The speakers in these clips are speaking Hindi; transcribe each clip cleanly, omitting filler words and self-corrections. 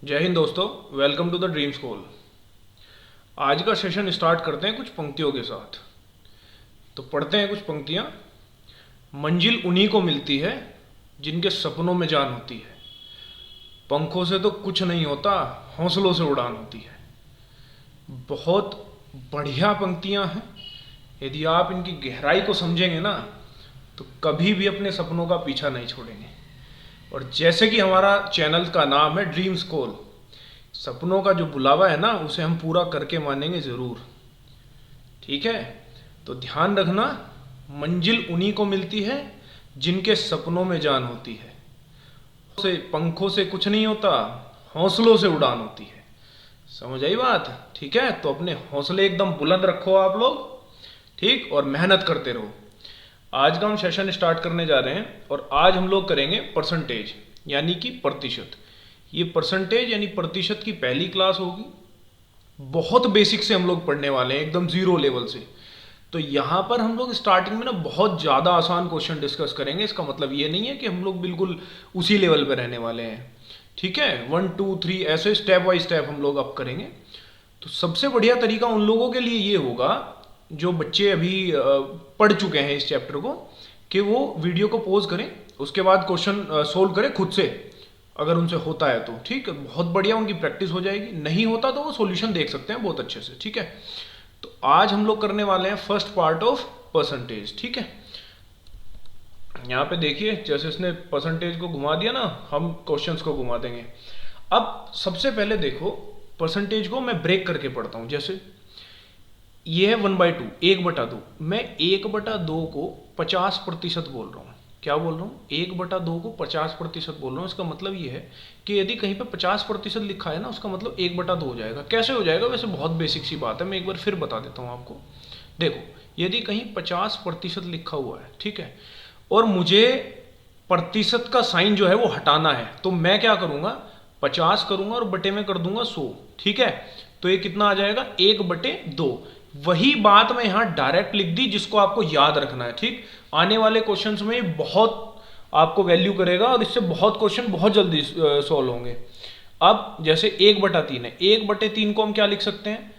जय हिंद दोस्तों, welcome to the dream school. आज का सेशन स्टार्ट करते हैं कुछ पंक्तियों के साथ। तो पढ़ते हैं कुछ पंक्तियां। मंजिल उन्हीं को मिलती है जिनके सपनों में जान होती है। पंखों से तो कुछ नहीं होता, हौसलों से उड़ान होती है। बहुत बढ़िया पंक्तियां हैं। यदि आप इनकी गहराई को समझेंगे ना, तो कभी भी अपने सपनों का पीछा नहीं छोड़ेंगे। और जैसे कि हमारा चैनल का नाम है ड्रीम स्कूल, सपनों का जो बुलावा है ना, उसे हम पूरा करके मानेंगे ज़रूर। ठीक है, तो ध्यान रखना, मंजिल उन्हीं को मिलती है जिनके सपनों में जान होती है। से पंखों से कुछ नहीं होता, हौसलों से उड़ान होती है। समझ आई बात? ठीक है, तो अपने हौसले एकदम बुलंद रखो आप लोग, ठीक, और मेहनत करते रहो। आज का हम सेशन स्टार्ट करने जा रहे हैं और आज हम लोग करेंगे परसेंटेज, यानी कि प्रतिशत। ये परसेंटेज यानी प्रतिशत की पहली क्लास होगी। बहुत बेसिक से हम लोग पढ़ने वाले हैं, एकदम जीरो लेवल से। तो यहाँ पर हम लोग स्टार्टिंग में ना बहुत ज़्यादा आसान क्वेश्चन डिस्कस करेंगे। इसका मतलब ये नहीं है कि हम लोग बिल्कुल उसी लेवल पे रहने वाले हैं। ठीक है, 1 2 3 ऐसे स्टेप बाय स्टेप हम लोग अब करेंगे। तो सबसे बढ़िया तरीका उन लोगों के लिए ये होगा जो बच्चे अभी पढ़ चुके हैं इस चैप्टर को, कि वो वीडियो को पॉज करें, उसके बाद क्वेश्चन सोल्व करें खुद से। अगर उनसे होता है तो ठीक है, बहुत बढ़िया, उनकी प्रैक्टिस हो जाएगी। नहीं होता तो वो सॉल्यूशन देख सकते हैं बहुत अच्छे से। ठीक है, तो आज हम लोग करने वाले हैं फर्स्ट पार्ट ऑफ परसेंटेज। ठीक है, यहाँ पे देखिए, जैसे इसने परसेंटेज को घुमा दिया ना, हम क्वेश्चंस को घुमा देंगे। अब सबसे पहले देखो, परसेंटेज को मैं ब्रेक करके पढ़ता हूँ। जैसे ये है 1/2, 1/2। मैं 1/2 को 50% बोल रहा हूँ। क्या बोल रहा हूँ? 1/2 को 50% बोल रहा हूँ। इसका मतलब ये है कि यदि कहीं पे 50% लिखा है ना, उसका मतलब 1/2 हो जाएगा। कैसे हो जाएगा? वैसे बहुत बेसिक सी बात है, मैं एक बार फिर बता देता हूँ आपको। देखो, यदि कहीं 50% लिखा हुआ है, ठीक है, और मुझे प्रतिशत का साइन जो है वो हटाना है, तो मैं क्या करूँगा? 50 करूँगा और बटे में कर दूंगा 100। ठीक है, तो ये कितना आ जाएगा? 1/2। वही बात मैं यहां डायरेक्ट लिख दी, जिसको आपको याद रखना है। ठीक, आने वाले क्वेश्चंस में बहुत आपको वैल्यू करेगा और इससे बहुत क्वेश्चन बहुत जल्दी सॉल्व होंगे। अब जैसे 1/3 है, 1/3 को हम क्या लिख सकते हैं?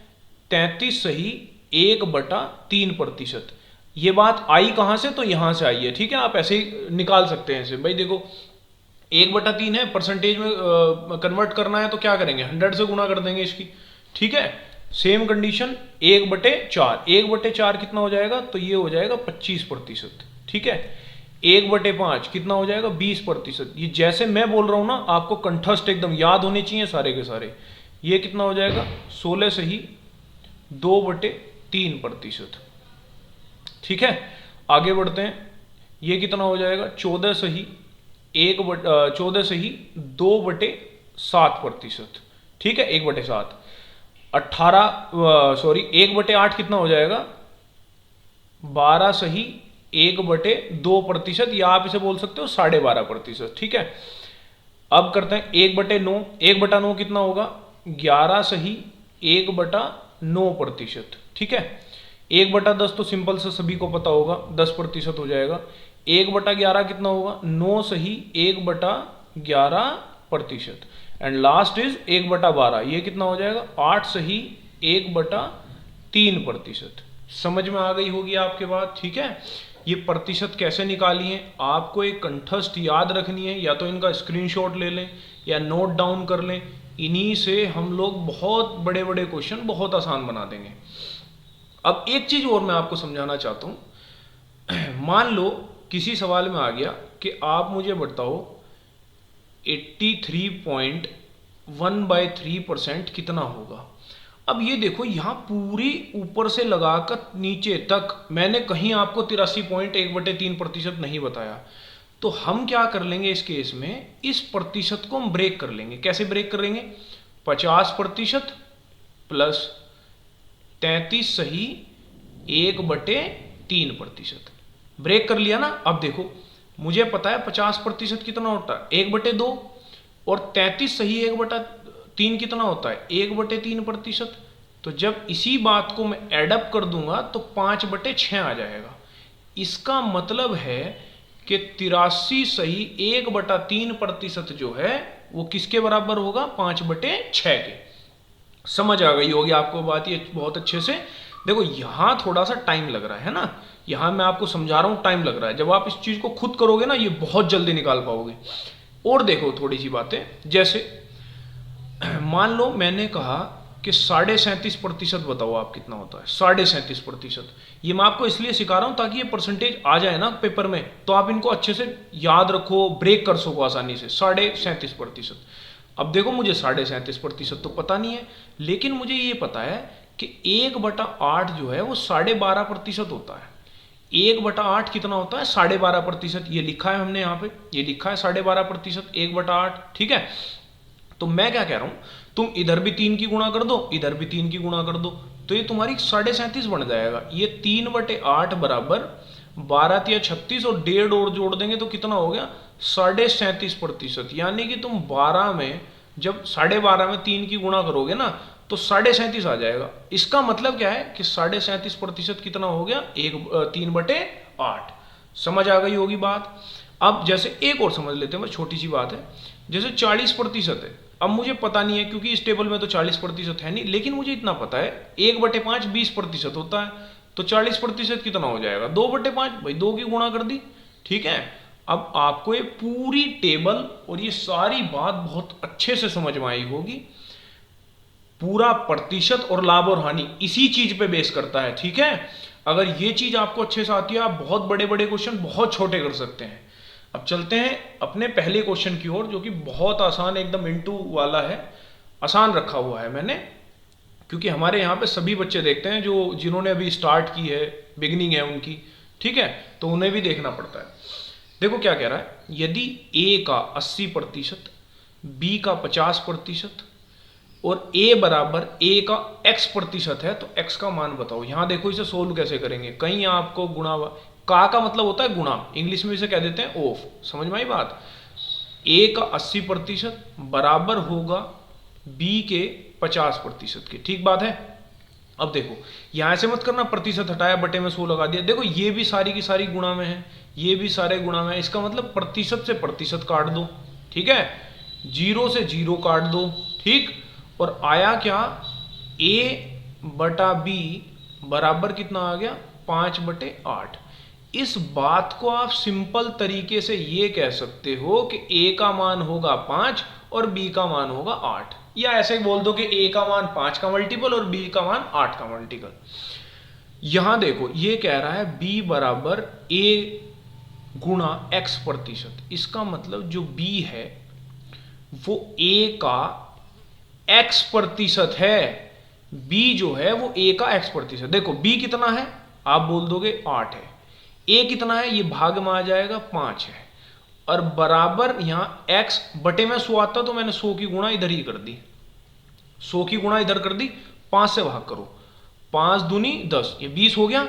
33 सही 1/3%। ये बात आई कहां से? तो यहां से आई है। ठीक है, आप ऐसे ही निकाल सकते हैं इसे। भाई देखो, 1/3 है, परसेंटेज में कन्वर्ट करना है तो क्या करेंगे? 100 से गुणा कर देंगे इसकी। ठीक है, सेम कंडीशन 1/4, 1/4 कितना हो जाएगा? तो ये हो जाएगा 25%। ठीक है, 1/5 कितना हो जाएगा? 20%। ये जैसे मैं बोल रहा हूं ना, आपको कंठस्थ एकदम याद होने चाहिए सारे के सारे। ये कितना हो जाएगा? 16 सही 2/3%। ठीक है, आगे बढ़ते हैं। ये कितना हो जाएगा? 14 सही 14 सही 2/7%। ठीक है, 1/7। 1/8 कितना हो जाएगा? 12 सही 1/2%, या आप इसे बोल सकते हो 12.5%। ठीक है, अब करते हैं 1/9। 1/9 कितना होगा? 11 सही 1/9%। ठीक है, 1/10 तो सिंपल से सभी को पता होगा, 10% हो जाएगा। 1/11 कितना होगा? 9 सही 1/11%। एंड लास्ट इज 1/12, ये कितना हो जाएगा? 8 सही 1/3%। समझ में आ गई होगी आपके बात? ठीक है, ये प्रतिशत कैसे निकाली है आपको एक कंठस्थ याद रखनी है, या तो इनका स्क्रीनशॉट ले लें या नोट डाउन कर लें। इन्हीं से हम लोग बहुत बड़े बड़े क्वेश्चन बहुत आसान बना देंगे। अब एक चीज और मैं आपको समझाना चाहता हूं। मान लो किसी सवाल में आ गया कि आप मुझे बताओ 83.1/3% कितना होगा। अब ये देखो, यहां पूरी ऊपर से लगाकर नीचे तक मैंने कहीं आपको 83.1/3% नहीं बताया। तो हम क्या कर लेंगे इस केस में? इस प्रतिशत को हम ब्रेक कर लेंगे। कैसे ब्रेक कर लेंगे? 50% प्लस 33 सही 1/3%। ब्रेक कर लिया ना। अब देखो, मुझे पता है 50% कितना होता है? 1/2, और 33 सही 1/3 कितना होता है? 1/3%। तो जब इसी बात को मैं एडअप कर दूंगा तो 5/6 आ जाएगा। इसका मतलब है कि 83 सही 1/3% जो है वो किसके बराबर होगा, 5/6 के। समझ आ गई होगी आपको बात ये बहुत अच्छे से। देखो यहाँ थोड़ा सा टाइम लग रहा है ना, यहाँ मैं आपको समझा रहा हूँ, टाइम लग रहा है। जब आप इस चीज को खुद करोगे ना, ये बहुत जल्दी निकाल पाओगे। और देखो थोड़ी सी बातें, जैसे मान लो मैंने कहा कि 37.5% बताओ आप कितना होता है। 37.5%, ये मैं आपको इसलिए सिखा रहा हूं ताकि ये परसेंटेज आ जाए ना पेपर में, तो आप इनको अच्छे से याद रखो, ब्रेक कर सको आसानी से। 37.5%। अब देखो मुझे 37.5% तो पता नहीं है, लेकिन मुझे ये पता है कि 1/8 जो है वो 12.5% होता है। 1/8 कितना होता है, 12.5%। ये लिखा है हमने यहाँ पे, ये लिखा है 12.5%, 1/8। ठीक है, तो मैं क्या कह रहा हूं, तुम इधर भी 3 की गुणा कर दो, इधर भी 3 की गुणा कर दो, तो ये तुम्हारी 37.5 बन जाएगा। ये 3/8 बराबर 12 या 36, और 1.5 और जोड़ देंगे तो कितना हो गया, 37.5%। यानी कि तुम 12 में, जब 12.5 में 3 की गुणा करोगे ना, तो 37.5 आ जाएगा। इसका मतलब क्या है कि 37.5% कितना हो गया, 3/8। समझ आ गई होगी बात। अब जैसे एक और समझ लेते हैं, छोटी सी बात है। जैसे 40% है, अब मुझे पता नहीं है क्योंकि इस टेबल में तो 40% है नहीं, लेकिन मुझे इतना पता है 1/5 20% होता है, तो 40% कितना हो जाएगा, 2/5। भाई 2 की गुणा कर दी। ठीक है, अब आपको ये पूरी टेबल और ये सारी बात बहुत अच्छे से समझ में आई होगी। पूरा प्रतिशत और लाभ और हानि इसी चीज पे बेस करता है। ठीक है, अगर ये चीज आपको अच्छे से आती है, आप बहुत बड़े बड़े क्वेश्चन बहुत छोटे कर सकते हैं। अब चलते हैं अपने पहले क्वेश्चन की ओर, जो कि बहुत आसान, एकदम इंटू वाला है, आसान रखा हुआ है मैंने, क्योंकि हमारे यहाँ पे सभी बच्चे देखते हैं जो जिन्होंने अभी स्टार्ट की है, बिगिनिंग है उनकी। ठीक है, तो उन्हें भी देखना पड़ता है। देखो क्या कह रहा है, यदि ए का 80%, बी का 50% और ए बराबर ए का x% है, तो x का मान बताओ। यहां देखो इसे सोल्व कैसे करेंगे, कहीं आपको गुणा, का मतलब होता है गुणा, इंग्लिश में इसे कह देते हैं ऑफ। समझ में आई बात। ए का 80% बराबर होगा बी के 50% के। ठीक बात है। अब देखो यहां से मत करना, प्रतिशत हटाया, बटे में 100 लगा दिया। देखो ये भी सारी की सारी गुणा में है, ये भी सारे गुणा में है, इसका मतलब प्रतिशत से प्रतिशत काट दो। ठीक है, 0 से 0 काट दो। ठीक, और आया क्या, a/b बराबर कितना आ गया, 5/8। इस बात को आप सिंपल तरीके से ये कह सकते हो कि a का मान होगा 5 और b का मान होगा 8, या ऐसे बोल दो कि a का मान 5 का मल्टीपल और b का मान 8 का मल्टीपल। यहां देखो ये कह रहा है b बराबर a गुणा x%। इसका मतलब जो b है वो a का x% है, b जो है वो a का x%। देखो b कितना है, आप बोल दोगे 8 है, a कितना है, ये भाग में आ जाएगा 5 है, और बराबर यहां x बटे में 100 आता, तो मैंने 100 की गुणा इधर ही कर दी, 100 की गुणा इधर कर दी, 5 से भाग करो, 5 दूनी 10, ये 20 हो गया।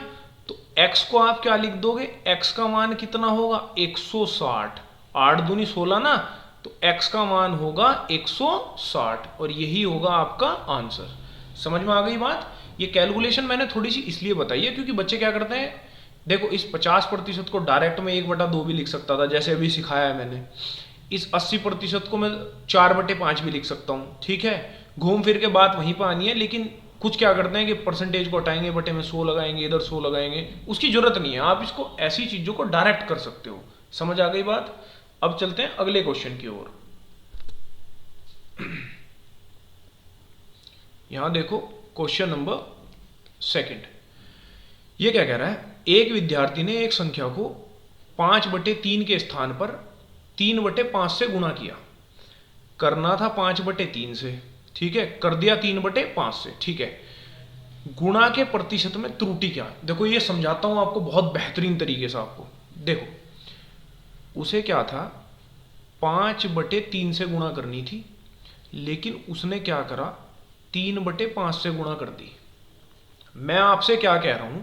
तो x को आप क्या लिख दोगे, x का मान कितना होगा, 160, 8 दूनी 16 ना, तो x का मान होगा 160, और यही होगा आपका आंसर। समझ में आ गई बात। ये कैलकुलेशन मैंने थोड़ी सी इसलिए बताई है क्योंकि बच्चे क्या करते हैं, देखो इस 50% को डायरेक्ट में 1/2 भी लिख सकता था, जैसे अभी सिखाया है मैंने। इस 80% को मैं 4/5 भी लिख सकता हूँ। ठीक है, घूम फिर के बात वहीं पर आनी है, लेकिन कुछ क्या करते हैं कि परसेंटेज को हटाएंगे, बटे में 100 लगाएंगे, इधर 100 लगाएंगे, उसकी जरूरत नहीं है। आप इसको ऐसी चीजों को डायरेक्ट कर सकते हो। समझ आ गई बात। अब चलते हैं अगले क्वेश्चन की ओर। यहां देखो क्वेश्चन नंबर 2। ये क्या कह रहा है, एक विद्यार्थी ने एक संख्या को 5/3 के स्थान पर 3/5 से गुणा किया। करना था 5/3 से, ठीक है, कर दिया 3/5 से। ठीक है, गुणा के प्रतिशत में त्रुटि क्या। देखो ये समझाता हूं आपको बहुत बेहतरीन तरीके से। आपको देखो उसे क्या था, 5/3 से गुणा करनी थी, लेकिन उसने क्या करा, 3/5 से गुणा कर दी। मैं आपसे क्या कह रहा हूं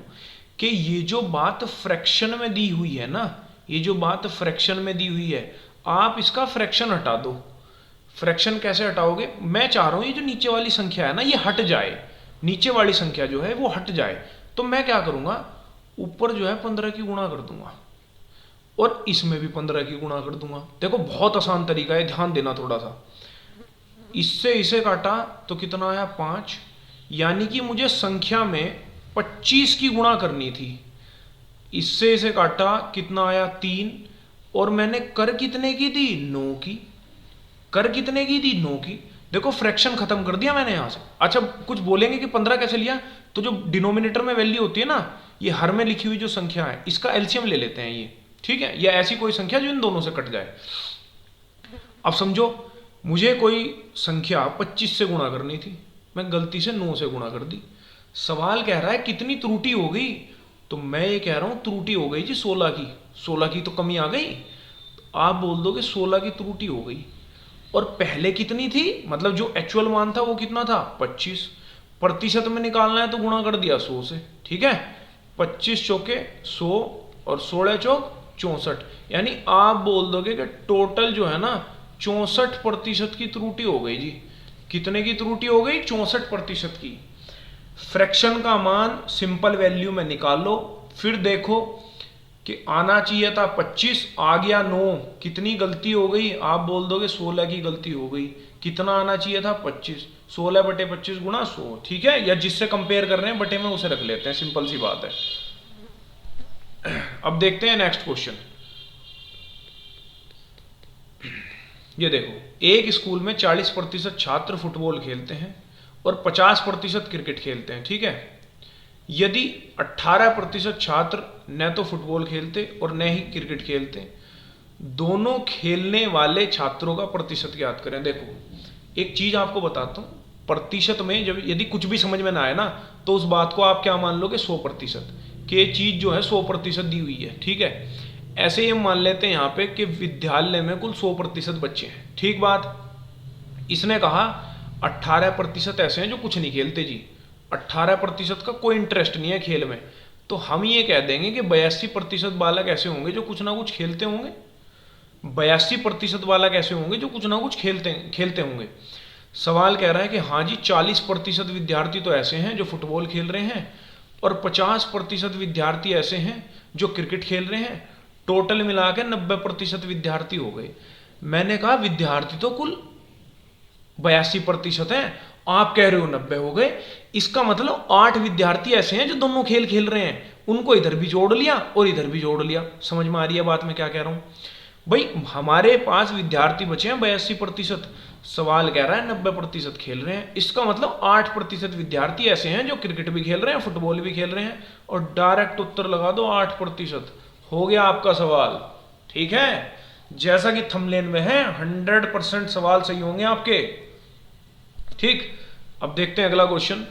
कि ये जो बात फ्रैक्शन में दी हुई है ना, ये जो बात फ्रैक्शन में दी हुई है, आप इसका फ्रैक्शन हटा दो। फ्रैक्शन कैसे हटाओगे, मैं चाह रहा हूं ये जो नीचे वाली संख्या है ना, ये हट जाए, नीचे वाली संख्या जो है वो हट जाए। तो मैं क्या करूंगा, ऊपर जो है 15 की गुणा कर दूंगा, और इसमें भी 15 की गुणा कर दूंगा। देखो बहुत आसान तरीका है, ध्यान देना थोड़ा सा। इससे इसे काटा तो कितना आया 5, यानी कि मुझे संख्या में 25 की गुणा करनी थी। इससे इसे काटा कितना आया 3, और मैंने कर कितने की दी 9 की। कर कितने की दी 9 की। देखो फ्रैक्शन खत्म कर दिया मैंने यहां से। अच्छा कुछ बोलेंगे कि 15 कैसे लिया, तो जो डिनोमिनेटर में वैल्यू होती है ना, ये हर में लिखी हुई जो संख्या है इसका एलसीएम ले लेते हैं ये, ठीक है, या ऐसी कोई संख्या जो इन दोनों से कट जाए। अब समझो मुझे कोई संख्या 25 से गुणा करनी थी, मैं गलती से 9 से गुणा कर दी। सवाल कह रहा है कितनी त्रुटि हो गई, तो मैं ये कह रहा हूं त्रुटि हो गई जी 16 की। 16 की तो कमी आ गई, आप बोल दोगे 16 की त्रुटि हो गई। और पहले कितनी थी, मतलब जो एक्चुअल मान था वो कितना था 25। प्रतिशत में निकालना है तो गुणा कर दिया 100 से, ठीक है। 25 चौके 100 और 16 चौक 64, यानी आप बोल दोगे कि टोटल जो है ना 64% की त्रुटि हो गई जी। कितने की त्रुटि हो गई 64% की। फ्रैक्शन का मान सिंपल वैल्यू में निकाल लो, फिर देखो कि आना चाहिए था 25, आ गया 9, कितनी गलती हो गई, आप बोल दोगे 16 की गलती हो गई। कितना आना चाहिए था 25, 16 बटे 25 गुणा 100, ठीक है, या जिससे कंपेयर कर रहे हैं बटे में उसे रख लेते हैं, सिंपल सी बात है। अब देखते हैं नेक्स्ट क्वेश्चन। ये देखो, एक स्कूल में 40% छात्र फुटबॉल खेलते हैं और 50% क्रिकेट खेलते हैं, ठीक है। यदि 18% छात्र न तो फुटबॉल खेलते और न ही क्रिकेट खेलते, दोनों खेलने वाले छात्रों का प्रतिशत ज्ञात करें। देखो एक चीज आपको बताता हूं, प्रतिशत में जब यदि कुछ भी समझ में ना आए ना, तो उस बात को आप क्या मान लोगे 100%, कि चीज जो है 100% दी हुई है, ठीक है। ऐसे ही हम मान लेते हैं यहाँ पे कि विद्यालय में कुल 100% बच्चे हैं, ठीक बात। इसने कहा 18% ऐसे हैं जो कुछ नहीं खेलते जी, 18% का कोई इंटरेस्ट नहीं है खेल में, तो हम ये कह देंगे कि 82% बालक ऐसे होंगे जो कुछ ना कुछ खेलते होंगे। 82% बालक ऐसे होंगे जो कुछ ना कुछ खेलते होंगे। सवाल कह रहा है कि हाँ जी 40% विद्यार्थी तो ऐसे हैं जो फुटबॉल खेल रहे हैं और 50% विद्यार्थी ऐसे हैं जो क्रिकेट खेल रहे हैं। टोटल मिला के 90% विद्यार्थी हो गए। मैंने कहा विद्यार्थी तो कुल 82% हैं, आप कह रहे हो 90 हो गए। इसका मतलब 8 विद्यार्थी ऐसे हैं जो दोनों खेल खेल रहे हैं, उनको इधर भी जोड़ लिया और इधर भी जोड़ लिया। समझ में आ रही है बात मैं क्या कह रहा हूं भाई। हमारे पास विद्यार्थी बचे हैं 82%, सवाल कह रहा है 90% खेल रहे हैं। इसका मतलब 8% विद्यार्थी ऐसे हैं जो क्रिकेट भी खेल रहे हैं, फुटबॉल भी खेल रहे हैं, और डायरेक्ट उत्तर लगा दो 8%। हो गया आपका सवाल, ठीक है। जैसा कि थंबनेल में है 100% सवाल सही होंगे आपके, ठीक। अब देखते हैं अगला क्वेश्चन,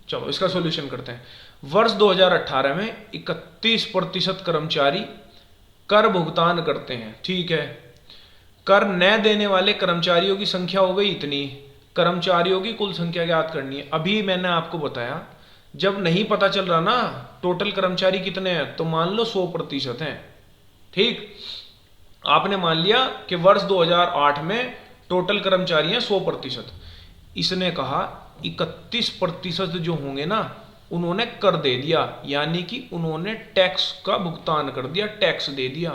चलो इसका सॉल्यूशन करते हैं। वर्ष 2018 में 31% कर्मचारी कर भुगतान करते हैं, ठीक है। कर न देने वाले कर्मचारियों की संख्या हो गई इतनी, कर्मचारियों की कुल संख्या ज्ञात करनी है। अभी मैंने आपको बताया जब नहीं पता चल रहा ना टोटल कर्मचारी कितने हैं, तो मान लो 100% हैं, ठीक। आपने मान लिया कि वर्ष 2008 में टोटल कर्मचारी हैं 100%। इसने कहा 31% जो होंगे ना उन्होंने कर दे दिया, यानी कि उन्होंने टैक्स का भुगतान कर दिया, टैक्स दे दिया।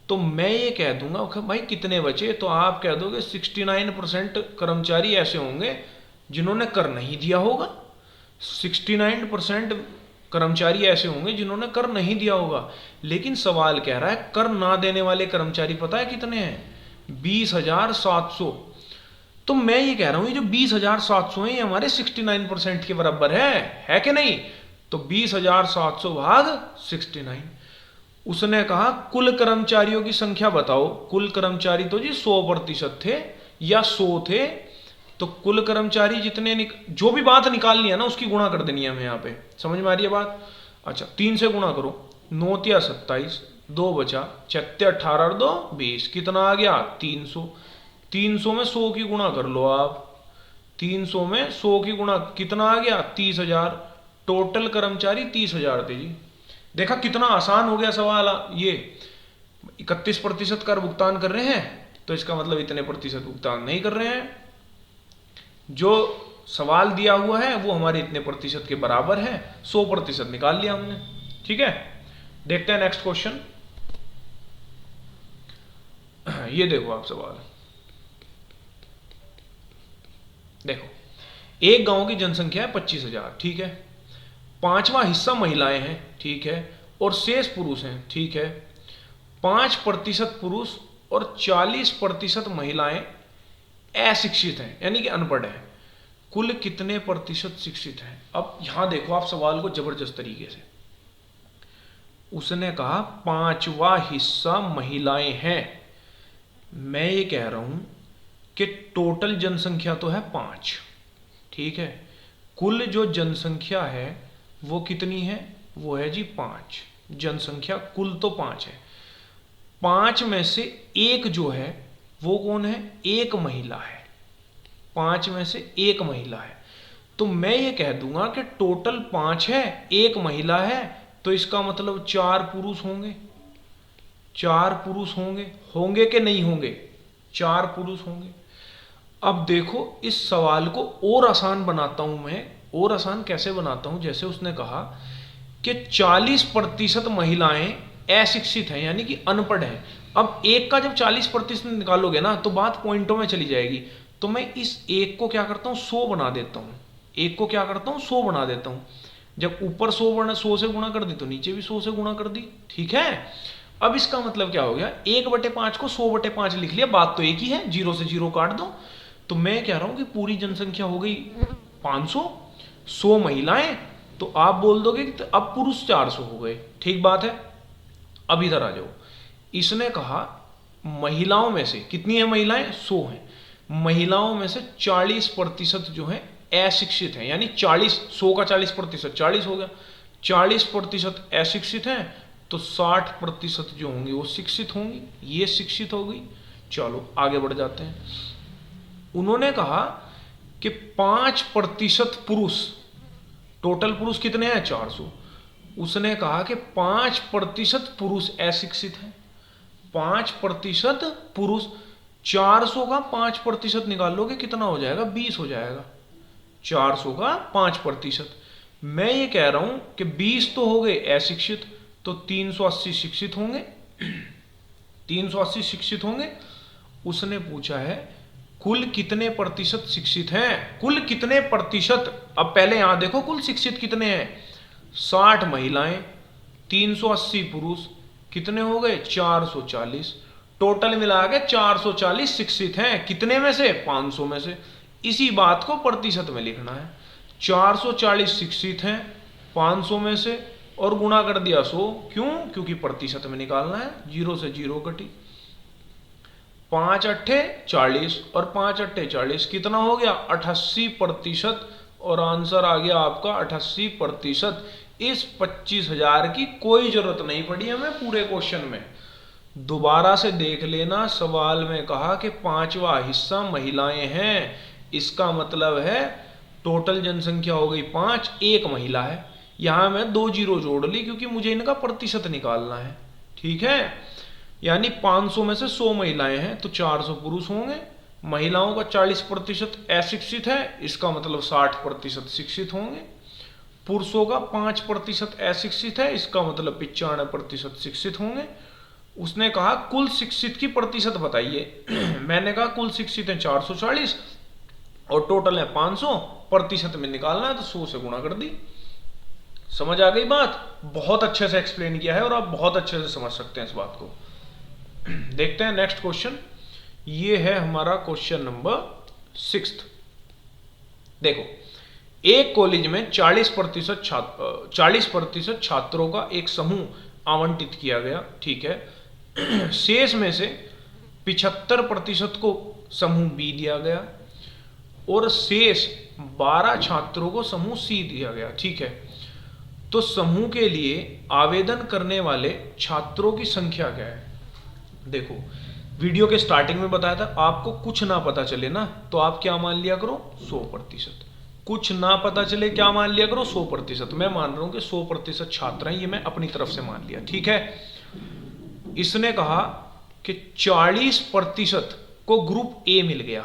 तो मैं ये कह दूंगा कि भाई कितने बचे, तो आप कह दोगे 69% कर्मचारी ऐसे होंगे जिन्होंने कर नहीं दिया होगा। 69% कर्मचारी ऐसे होंगे जिन्होंने कर नहीं दिया होगा। लेकिन सवाल कह रहा है कर ना देने वाले कर्मचारी पता है कितने हैं, 20,700। तो मैं ये कह रहा हूं ये जो 20,700 है ये हमारे 69% के बराबर है कि नहीं। तो 20,700 भाग 69। उसने कहा कुल कर्मचारियों की संख्या बताओ। कुल कर्मचारी तो जी 100% थे या 100 थे, तो कुल कर्मचारी जितने जो भी बात निकालनी है ना उसकी गुणा कर देनी है हमें यहाँ पे। समझ में आ रही है बात। अच्छा 3 से गुणा करो, 9 तिया 27, 2 बचा, 6 18 और 2 20, कितना आ गया 300। 300 में 100 की गुणा कर लो आप, 300 में 100 की गुणा कितना आ गया 30,000। टोटल कर्मचारी 30,000 थे जी। देखा कितना आसान हो गया सवाल। ये 31% कर भुगतान कर रहे हैं तो इसका मतलब इतने प्रतिशत भुगतान नहीं कर रहे हैं। जो सवाल दिया हुआ है वो हमारे इतने प्रतिशत के बराबर है, 100% निकाल लिया हमने। ठीक है, देखते हैं नेक्स्ट क्वेश्चन। ये देखो आप सवाल, देखो एक गांव की जनसंख्या है 25,000, ठीक है, पांचवा हिस्सा महिलाएं हैं, ठीक है, और शेष पुरुष हैं, ठीक है, 5% पुरुष और 40% महिलाएं अशिक्षित हैं, यानी कि अनपढ़ हैं। कुल कितने प्रतिशत शिक्षित हैं? अब यहां देखो आप सवाल को जबरदस्त तरीके से, उसने कहा पांचवा हिस्सा महिलाएं हैं। मैं ये कह रहा हूं कि टोटल जनसंख्या तो है 5, ठीक है, कुल जो जनसंख्या है वो कितनी है? वो है जी 5। जनसंख्या कुल तो 5 है, 5 में से एक जो है वो कौन है? एक महिला है, 5 में से एक महिला है। तो मैं ये कह दूंगा कि टोटल 5 है, एक महिला है, तो इसका मतलब 4 पुरुष होंगे। 4 पुरुष होंगे, होंगे कि नहीं होंगे? 4 पुरुष होंगे। अब देखो इस सवाल को और आसान बनाता हूं मैं, और आसान कैसे बनाता हूं? जैसे उसने कहा कि 40% महिलाएं अशिक्षित हैं, यानी कि अनपढ़ हैं। अब एक का जब 40% निकालोगे ना तो बात पॉइंटों में चली जाएगी। तो मैं इस एक को क्या करता हूं? 100 बना देता हूं। एक को क्या करता हूं? 100 बना देता हूं। जब ऊपर 100 से गुणा कर दी तो नीचे भी 100 से गुणा कर दी, ठीक है। अब इसका मतलब क्या हो गया? 1/5 को 100/5 लिख लिया, बात तो एक ही है, 0 से 0 काट दो। तो मैं कह रहा हूं कि पूरी जनसंख्या हो गई 500, 100 महिलाएं, तो आप बोल दोगे कि अब पुरुष 400 हो गए, ठीक बात है। अब इधर आ जाओ, इसने कहा महिलाओं में से कितनी है महिलाएं? 100 हैं। महिलाओं में से 40% जो है अशिक्षित हैं, यानी 40, 100 का 40%, 40 हो गया, 40% अशिक्षित हैं, तो 60% जो होंगी वो शिक्षित होंगी। ये शिक्षित हो गई। चलो आगे बढ़ जाते हैं। उन्होंने कहा कि 5% पुरुष, टोटल पुरुष कितने हैं? 400। उसने कहा कि 5% पुरुष अशिक्षित हैं। 5% पुरुष, 400 का 5% निकालोगे कितना हो जाएगा? 20 हो जाएगा। 400 का 5%। मैं ये कह रहा हूं कि 20 तो हो गए अशिक्षित, तो 380 शिक्षित होंगे। 380 शिक्षित होंगे। उसने पूछा है कुल कितने प्रतिशत शिक्षित हैं? कुल कितने प्रतिशत? अब पहले यहां देखो कुल शिक्षित कितने हैं? 60 महिलाएं, 380 पुरुष, कितने हो गए? 440। टोटल मिला के 440 शिक्षित हैं। कितने में से? 500 में से। इसी बात को प्रतिशत में लिखना है। 440 शिक्षित हैं 500 में से, और गुणा कर दिया 100। क्यों? क्योंकि प्रतिशत में निकालना है, 0 से 0 कटी। 5 अट्ठे 40 और 5 अट्ठे 40, कितना हो गया? 88%। और आंसर आ गया आपका 88%। इस 25,000 की कोई जरूरत नहीं पड़ी हमें पूरे क्वेश्चन में। दोबारा से देख लेना, सवाल में कहा कि 5वां हिस्सा महिलाएं हैं, इसका मतलब है टोटल जनसंख्या हो गई 5, एक महिला है। यहां मैं 2 जीरो जोड़ ली क्योंकि मुझे इनका प्रतिशत निकालना है, ठीक है। यानी 500 में से 100 महिलाएं हैं तो 400 पुरुष होंगे। महिलाओं का 40% अशिक्षित है, इसका मतलब 60% शिक्षित होंगे। पुरुषों का 5% अशिक्षित है, इसका मतलब 95% शिक्षित होंगे। उसने कहा कुल शिक्षित की प्रतिशत बताइए। मैंने कहा कुल शिक्षित हैं 440 और टोटल है 500, प्रतिशत में निकालना है तो 100 से गुणा कर दी। समझ आ गई बात? बहुत अच्छे से एक्सप्लेन किया है और आप बहुत अच्छे से समझ सकते हैं इस बात को। देखते हैं नेक्स्ट क्वेश्चन। ये है हमारा क्वेश्चन नंबर 6। देखो, एक कॉलेज में 40% छात्रों का एक समूह आवंटित किया गया, ठीक है। शेष में से 75% को समूह बी दिया गया और शेष 12 छात्रों को समूह सी दिया गया, ठीक है। तो समूह के लिए आवेदन करने वाले छात्रों की संख्या क्या है? देखो, वीडियो के स्टार्टिंग में बताया था आपको कुछ ना पता चले ना तो आप क्या मान लिया करो? 100%। कुछ ना पता चले क्या मान लिया करो? 100%। मैं मान रहा हूं कि 100% छात्र हैं, ये मैं अपनी तरफ से मान लिया, ठीक है। इसने कहा कि 40% को ग्रुप ए मिल गया,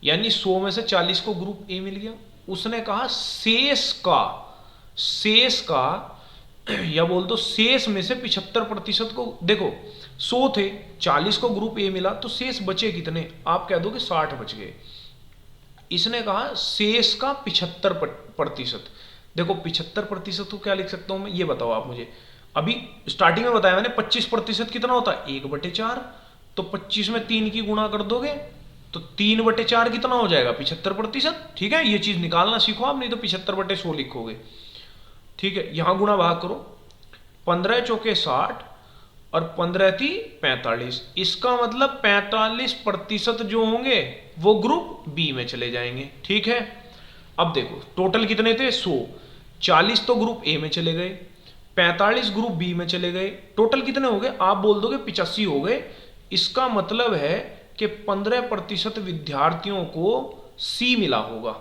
यानी 100 में से 40 को ग्रुप ए मिल गया। उसने कहा शेष का या बोल दो शेष में से 75% को, देखो 100 थे, 40 को ग्रुप ए मिला, तो शेष बचे कितने, आप कह दोगे 60 बच गए। इसने कहा शेष का 75%। देखो 75% को क्या लिख सकता हूं मैं, ये बताओ आप मुझे। अभी स्टार्टिंग में बताया मैंने 25% कितना होता है, 1/4। तो 25 में 3 की गुणा कर दोगे तो 3/4 कितना हो जाएगा, 75%। ठीक है, ये चीज निकालना सीखो आप, नहीं तो 75/100 लिखोगे। ठीक है, यहां गुणा भाग करो, 15 चौके 60 और 15 × 3 = 45। इसका मतलब 45% जो होंगे वो ग्रुप बी में चले जाएंगे। ठीक है, अब देखो टोटल कितने थे, 100, 40 तो ग्रुप ए में चले गए, 45 ग्रुप बी में चले गए, टोटल कितने हो गए, आप बोल दोगे 85 हो गए। इसका मतलब है कि 15% विद्यार्थियों को सी मिला होगा।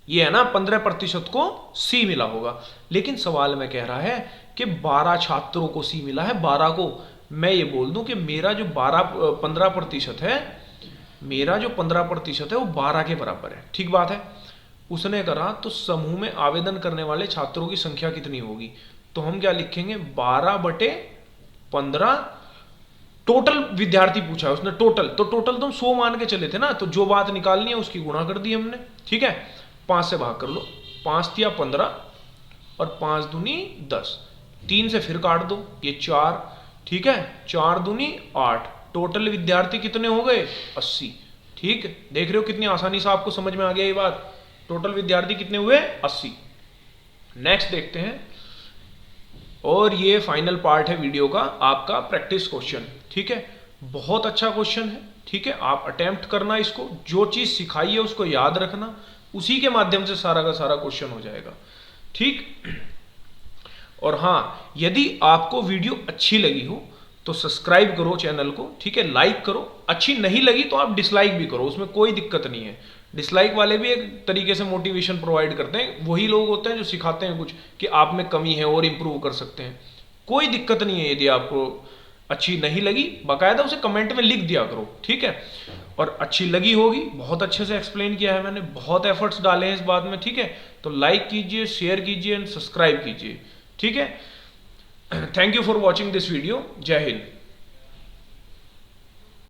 ये है ना, 15% को सी मिला होगा। लेकिन सवाल में कह रहा है कि 12 छात्रों को सी मिला है, 12 को। मैं ये बोल दूं कि मेरा जो 15% है, मेरा जो 15% है वो 12 के बराबर है। ठीक बात है। उसने कहा तो समूह में आवेदन करने वाले छात्रों की संख्या कितनी होगी, तो हम क्या लिखेंगे, 12/15। टोटल विद्यार्थी पूछा है उसने, टोटल, तो टोटल तुम 100 मान के चले थे ना, तो जो बात निकालनी है उसकी गुणा कर दी हमने। ठीक है, 5 से भाग कर लो, 5 × 15 और 5 दूनी 10, 3 से फिर काट दो, ये 4। ठीक है, 4 दूनी 8, टोटल विद्यार्थी कितने हो गए, 80। ठीक, देख रहे हो कितनी आसानी से आपको समझ में आ गया ये बात। टोटल विद्यार्थी कितने हुए, 80। नेक्स्ट देखते हैं, और ये फाइनल पार्ट है वीडियो का, आपका प्रैक्टिस क्वेश्चन। ठीक है, बहुत अच्छा क्वेश्चन है। ठीक है, आप अटेम्प्ट करना इसको, जो चीज सिखाई है उसको याद रखना, उसी के माध्यम से सारा का सारा क्वेश्चन हो जाएगा। ठीक, और हाँ, यदि आपको वीडियो अच्छी लगी हो तो सब्सक्राइब करो चैनल को। ठीक है, लाइक करो, अच्छी नहीं लगी तो आप डिसलाइक भी करो, उसमें कोई दिक्कत नहीं है। डिसलाइक वाले भी एक तरीके से मोटिवेशन प्रोवाइड करते हैं, वही लोग होते हैं जो सिखाते हैं कुछ कि आप में कमी है और इंप्रूव कर सकते हैं। कोई दिक्कत नहीं है, यदि आपको अच्छी नहीं लगी बाकायदा उसे कमेंट में लिख दिया करो। ठीक है, और अच्छी लगी होगी, बहुत अच्छे से एक्सप्लेन किया है मैंने, बहुत एफर्ट्स डाले हैं इस बात में। ठीक है, तो लाइक कीजिए, शेयर कीजिए एंड सब्सक्राइब कीजिए। ठीक है, thank you for watching this video. जय हिंद।